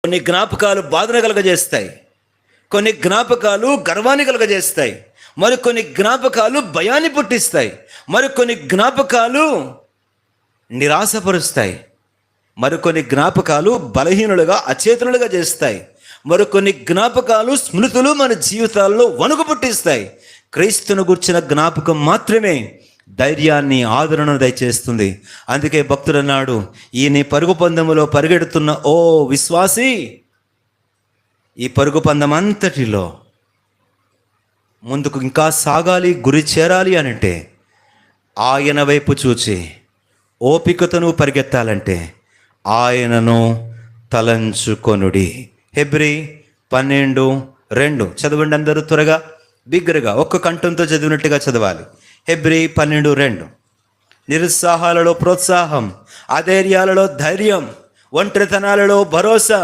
కొన్ని జ్ఞాపకాలు బాధను కలగజేస్తాయి, కొన్ని జ్ఞాపకాలు గర్వాన్ని కలగజేస్తాయి, మరికొన్ని జ్ఞాపకాలు భయాన్ని పుట్టిస్తాయి, మరికొన్ని జ్ఞాపకాలు నిరాశపరుస్తాయి, మరికొన్ని జ్ఞాపకాలు బలహీనులుగా అచేతనులుగా చేస్తాయి, మరికొన్ని జ్ఞాపకాలు స్మృతులు మన జీవితాల్లో వణుకు పుట్టిస్తాయి. క్రీస్తును గుర్చిన జ్ఞాపకం మాత్రమే ధైర్యాన్ని, ఆదరణను దయచేస్తుంది. అందుకే భక్తుడు అన్నాడు, ఈ నీ పరుగు పందెములో పరిగెడుతున్న ఓ విశ్వాసి, ఈ పరుగు పందెం అంతటిలో ముందుకు ఇంకా సాగాలి, గురి చేరాలి అనంటే ఆయన వైపు చూచి ఓపికతను పరిగెత్తాలంటే ఆయనను తలంచుకొనుడి. హెబ్రీ 12:2 చదవండి అందరూ త్వరగా, బిగ్గరగా, ఒక్క కంఠంతో చదివినట్టుగా చదవాలి. హెబ్రీ 12:2. నిరుత్సాహాలలో ప్రోత్సాహం, అధైర్యాలలో ధైర్యం, ఒంటరితనాలలో భరోసా,